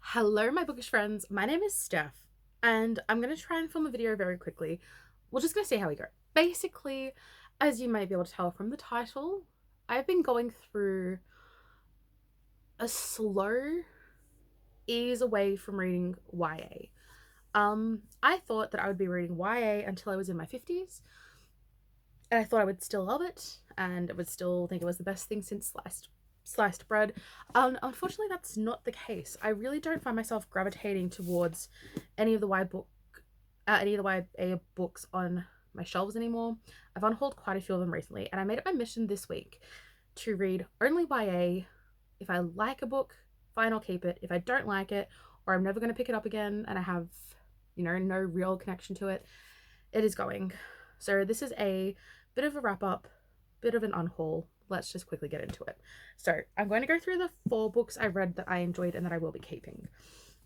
Hello, my bookish friends. My name is Steph, and I'm going to try and film a video very quickly. We're just going to see how we go. Basically, as you might be able to tell from the title, I've been going through a slow ease away from reading YA. I thought that I would be reading YA until I was in my 50s, and I thought I would still love it, and I would still think it was the best thing since sliced bread. Unfortunately, that's not the case. I really don't find myself gravitating towards any of the any of the YA books on my shelves anymore. I've unhauled quite a few of them recently, and I made it my mission this week to read only YA. If I like a book, fine, I'll keep it. If I don't like it, or I'm never going to pick it up again, and I have, no real connection to it, it is going. So this is a bit of a wrap up, bit of an unhaul. Let's just quickly get into it. So I'm going to go through the 4 books I read that I enjoyed and that I will be keeping.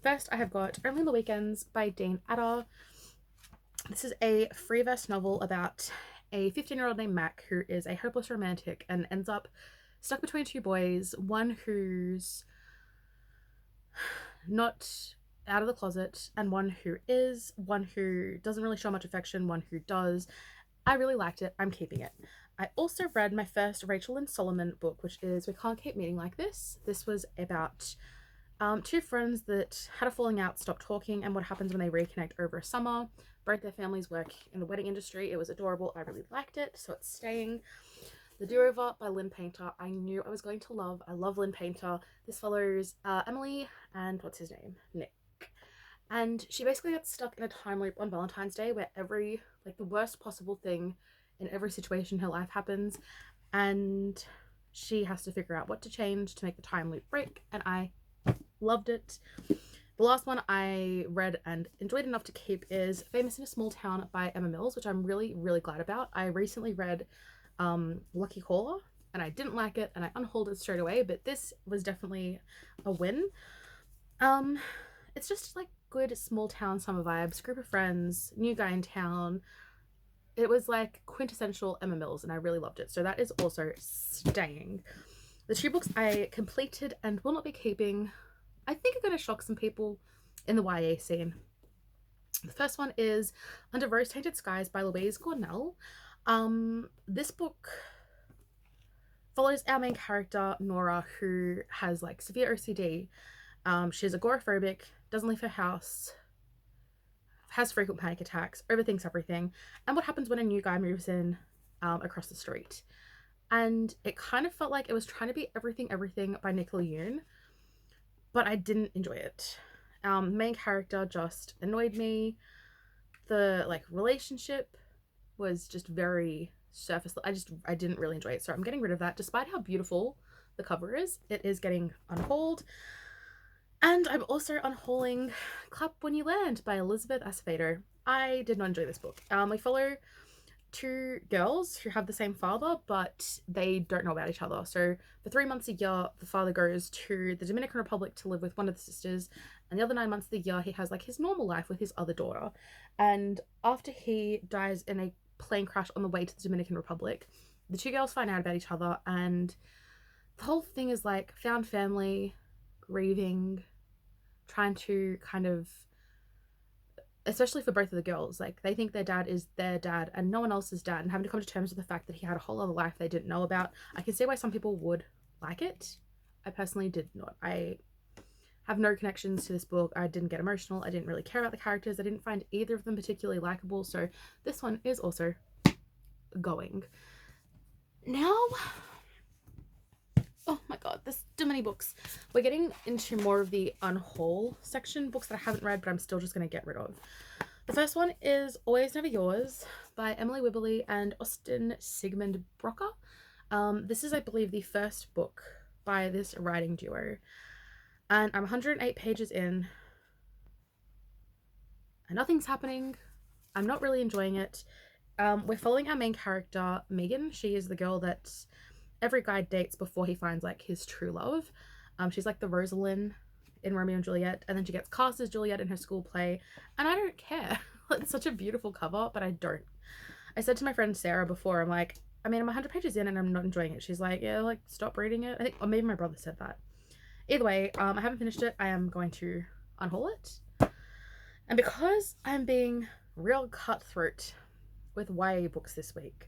First, I have got Only on the Weekends by Dean Adder. This is a free verse novel about a 15-year-old named Mac who is a hopeless romantic and ends up stuck between 2 boys, one who's not out of the closet and one who is, one who doesn't really show much affection, one who does. I really liked it. I'm keeping it. I also read my first Rachel and Solomon book, which is We Can't Keep Meeting Like This. This was about 2 friends that had a falling out, stopped talking, and what happens when they reconnect over a summer. Both their families work in the wedding industry. It was adorable. I really liked it, so it's staying. The Do-Over by Lynn Painter. I knew I was going to love. I love Lynn Painter. This follows Emily and what's his name? Nick. And she basically gets stuck in a time loop on Valentine's Day where the worst possible thing in every situation in her life happens, and she has to figure out what to change to make the time loop break, and I loved it. The last one I read and enjoyed enough to keep is Famous in a Small Town by Emma Mills, which I'm really, really glad about. I recently read Lucky Caller, and I didn't like it, and I unhauled it straight away, but this was definitely a win. It's just like good small town summer vibes, group of friends, new guy in town. It was like quintessential Emma Mills, and I really loved it. So that is also staying. The 2 books I completed and will not be keeping, I think are going to shock some people in the YA scene. The first one is Under Rose-Tainted Skies by Louise Cornell. This book follows our main character, Nora, who has severe OCD. She's agoraphobic, doesn't leave her house, has frequent panic attacks, overthinks everything, and what happens when a new guy moves in across the street. And it kind of felt like it was trying to be Everything by Nicola Yoon, but I didn't enjoy it. Main character just annoyed me. The relationship was just very surface. I didn't really enjoy it, so I'm getting rid of that. Despite how beautiful the cover is, it is getting unhauled. And I'm also unhauling Clap When You Land by Elizabeth Acevedo. I did not enjoy this book. We follow 2 girls who have the same father, but they don't know about each other. So for 3 months a year, the father goes to the Dominican Republic to live with one of the sisters, and the other 9 months of the year, he has his normal life with his other daughter. And after he dies in a plane crash on the way to the Dominican Republic, the 2 girls find out about each other, and the whole thing is found family, grieving, trying to kind of, especially for both of the girls, they think their dad is their dad and no one else's dad, and having to come to terms with the fact that he had a whole other life they didn't know about. I can see why some people would like it. I personally did not. I have no connections to this book. I didn't get emotional. I didn't really care about the characters. I didn't find either of them particularly likable, so this one is also going. Now, oh my god, there's too many books. We're getting into more of the unhaul section, books that I haven't read but I'm still just going to get rid of. The first one is Always Never Yours by Emily Wibberley and Austin Sigmund Brocker. This is, I believe, the first book by this writing duo, and I'm 108 pages in and nothing's happening. I'm not really enjoying it. We're following our main character, Megan. She is the girl that every guy dates before he finds his true love. She's the Rosalind in Romeo and Juliet, and then she gets cast as Juliet in her school play, and I don't care. It's such a beautiful cover, but I don't. I said to my friend Sarah before, I'm I'm 100 pages in and I'm not enjoying it. She's yeah, stop reading it. I think, or maybe my brother said that. Either way, I haven't finished it. I am going to unhaul it. And because I'm being real cutthroat with YA books this week,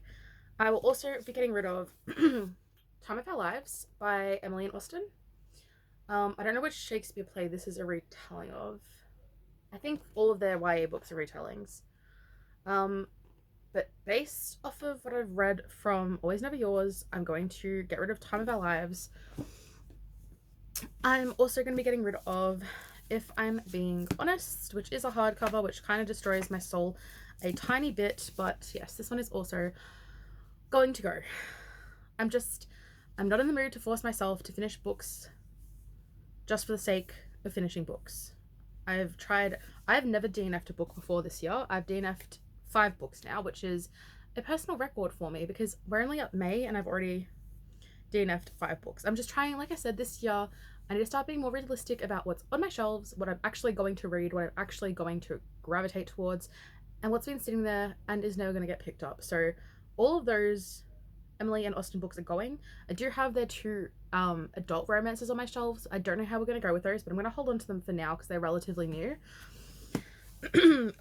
I will also be getting rid of Time of Our Lives by Emily and Austen. I don't know which Shakespeare play this is a retelling of. I think all of their YA books are retellings. But based off of what I've read from Always Never Yours, I'm going to get rid of Time of Our Lives. I'm also going to be getting rid of If I'm Being Honest, which is a hardcover, which kind of destroys my soul a tiny bit. But yes, this one is also going to go. I'm not in the mood to force myself to finish books just for the sake of finishing books. I've never DNF'd a book before this year. I've DNF'd 5 books now, which is a personal record for me because we're only at May and I've already DNF'd 5 books. I'm just trying, like I said, this year I need to start being more realistic about what's on my shelves, what I'm actually going to read, what I'm actually going to gravitate towards, and what's been sitting there and is never going to get picked up. So all of those Emily and Austen books are going. I do have their 2 adult romances on my shelves. I don't know how we're going to go with those, but I'm going to hold on to them for now because they're relatively new.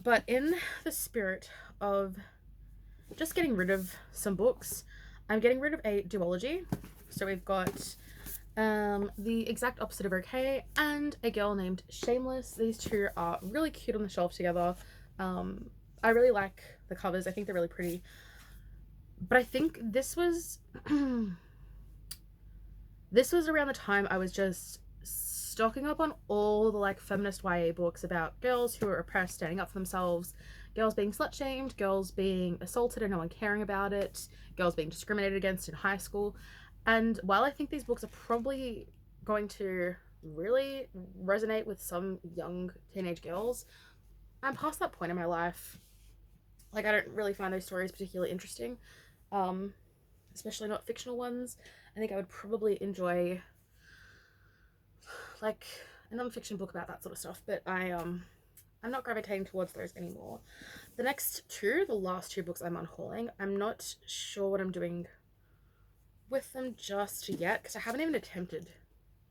But in the spirit of just getting rid of some books, I'm getting rid of a duology. So we've got The Exact Opposite of Okay and A Girl Named Shameless. These 2 are really cute on the shelf together. I really like the covers. I think they're really pretty. But I think this was this was around the time I was just stocking up on all the like feminist YA books about girls who are oppressed, standing up for themselves, girls being slut shamed, girls being assaulted and no one caring about it, girls being discriminated against in high school. And while I think these books are probably going to really resonate with some young teenage girls, I'm past that point in my life. Like, I don't really find those stories particularly interesting, especially not fictional ones. I think I would probably enjoy like a non-fiction book about that sort of stuff, but I'm not gravitating towards those anymore. The next 2, the last 2 books I'm unhauling, I'm not sure what I'm doing with them just yet because I haven't even attempted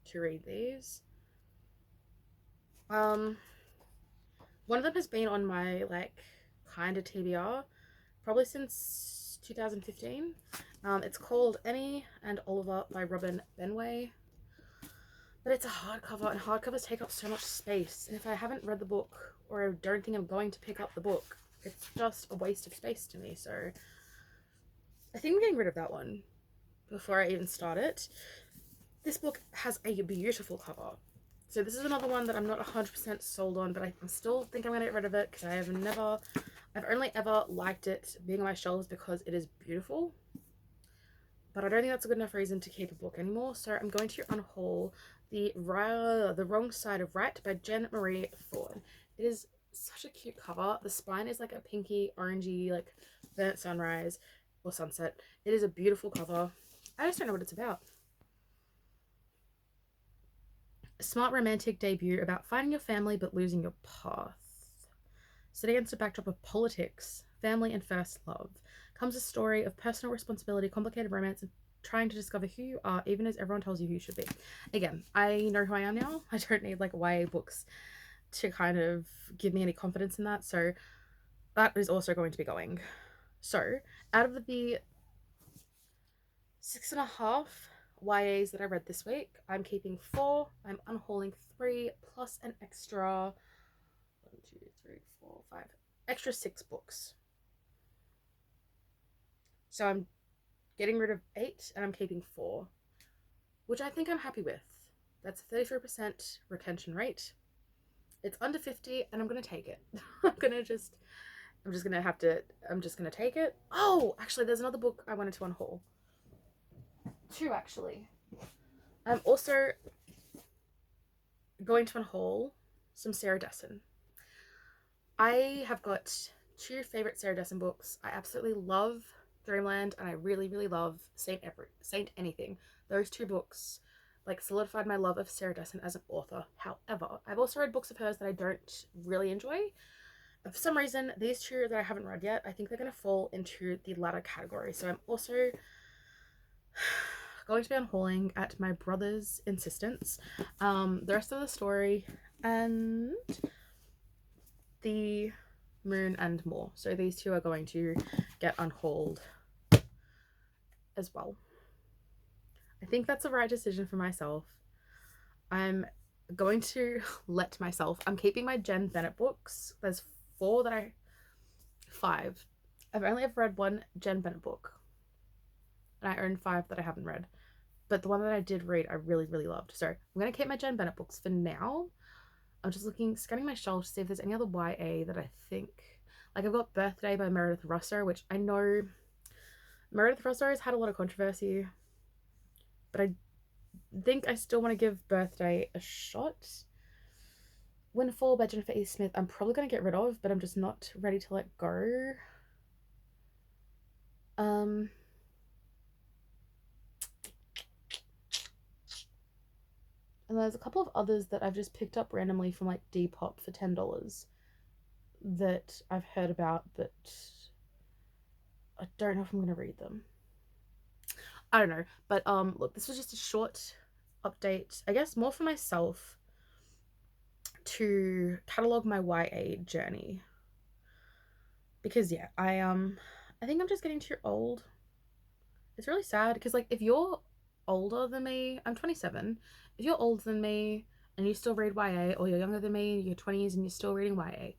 to read these. One of them has been on my like kind of TBR probably since 2015. It's called Annie and Oliver by Robin Benway. But it's a hardcover, and hardcovers take up so much space. And if I haven't read the book, or I don't think I'm going to pick up the book, it's just a waste of space to me. So I think I'm getting rid of that one before I even start it. This book has a beautiful cover. So this is another one that I'm not 100% sold on, but I still think I'm going to get rid of it because I've only ever liked it being on my shelves because it is beautiful. But I don't think that's a good enough reason to keep a book anymore. So I'm going to unhaul The Wrong Side of Right by Jen Marie Thorne. It is such a cute cover. The spine is like a pinky, orangey, like burnt sunrise or sunset. It is a beautiful cover. I just don't know what it's about. A smart romantic debut about finding your family but losing your path. Set against a backdrop of politics, family, and first love comes a story of personal responsibility, complicated romance, and trying to discover who you are, even as everyone tells you who you should be. Again, I know who I am now. I don't need like YA books to kind of give me any confidence in that. So that is also going to be going. So out of the 6.5 YAs that I read this week, I'm keeping 4. I'm unhauling 3 plus an extra 6 books. So I'm getting rid of 8 and I'm keeping 4, which I think I'm happy with. That's a 33% retention rate. It's under 50 and I'm going to take it. I'm just going to take it. Oh, actually there's another book I wanted to unhaul. 2 actually. I'm also going to unhaul some Sarah Dessen. I have got 2 favorite Sarah Dessen books. I absolutely love Dreamland and I really, really love Saint Anything. Those 2 books like solidified my love of Sarah Dessen as an author. However, I've also read books of hers that I don't really enjoy. And for some reason, these 2 that I haven't read yet, I think they're going to fall into the latter category. So I'm also going to be unhauling at my brother's insistence. The rest of the story and the moon and more. So these two are going to get unhauled as well. I think that's the right decision for myself. I'm going to let myself. I'm keeping my Jen Bennett books. There's five. I've only ever read one Jen Bennett book, and I own 5 that I haven't read. But the one that I did read, I really, really loved. So I'm going to keep my Jen Bennett books for now. I'm just scanning my shelf to see if there's any other YA that I think. Like, I've got Birthday by Meredith Russo, which I know Meredith Russo has had a lot of controversy, but I think I still want to give Birthday a shot. Windfall by Jennifer E. Smith, I'm probably going to get rid of, but I'm just not ready to let go. And there's a couple of others that I've just picked up randomly from like Depop for $10 that I've heard about, but I don't know if I'm going to read them. I don't know, but look, this was just a short update, I guess more for myself to catalog my YA journey, because yeah, I think I'm just getting too old. It's really sad because, like, if you're older than me, I'm 27, if you're older than me and you still read YA, or you're younger than me, you're 20s and you're still reading YA,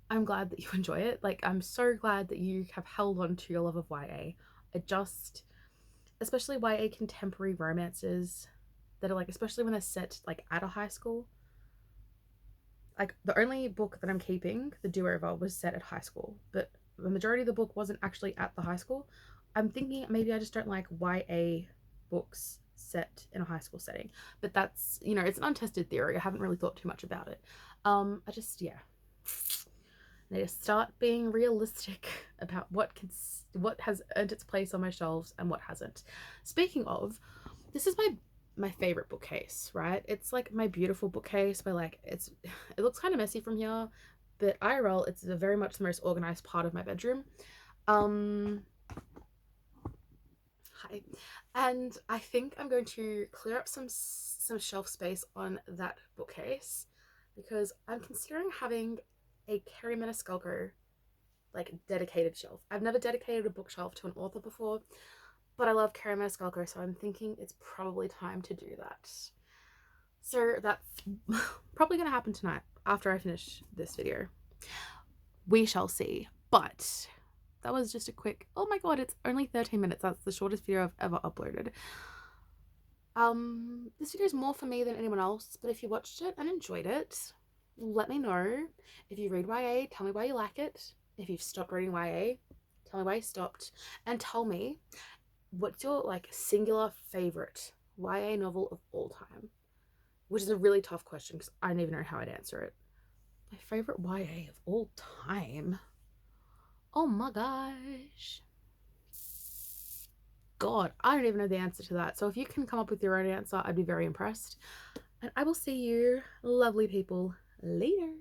I'm glad that you enjoy it. Like, I'm so glad that you have held on to your love of YA. Especially YA contemporary romances that are like, especially when they're set like at a high school. Like, the only book that I'm keeping, The Do-Over, was set at high school, but the majority of the book wasn't actually at the high school. I'm thinking maybe I just don't like YA books set in a high school setting, but that's, it's an untested theory. I haven't really thought too much about it. I need to start being realistic about what has earned its place on my shelves and what hasn't. Speaking of, this is my favorite bookcase, right? It's like my beautiful bookcase where, like, it looks kind of messy from here, but IRL, it's very much the most organized part of my bedroom. Hi. And I think I'm going to clear up some shelf space on that bookcase, because I'm considering having a Kerri maniscalco like dedicated shelf. I've never dedicated a bookshelf to an author before, but I love Kerri maniscalco, so I'm thinking it's probably time to do that. So that's probably going to happen tonight after I finish this video. We shall see. But that was just a quick, oh my god, it's only 13 minutes. That's the shortest video I've ever uploaded. This video is more for me than anyone else, but if you watched it and enjoyed it, let me know. If you read YA, tell me why you like it. If you've stopped reading YA, tell me why you stopped, and tell me what's your like singular favorite YA novel of all time, which is a really tough question because I don't even know how I'd answer it. My favorite YA of all time, oh my gosh, god, I don't even know the answer to that. So if you can come up with your own answer, I'd be very impressed, and I will see you lovely people later.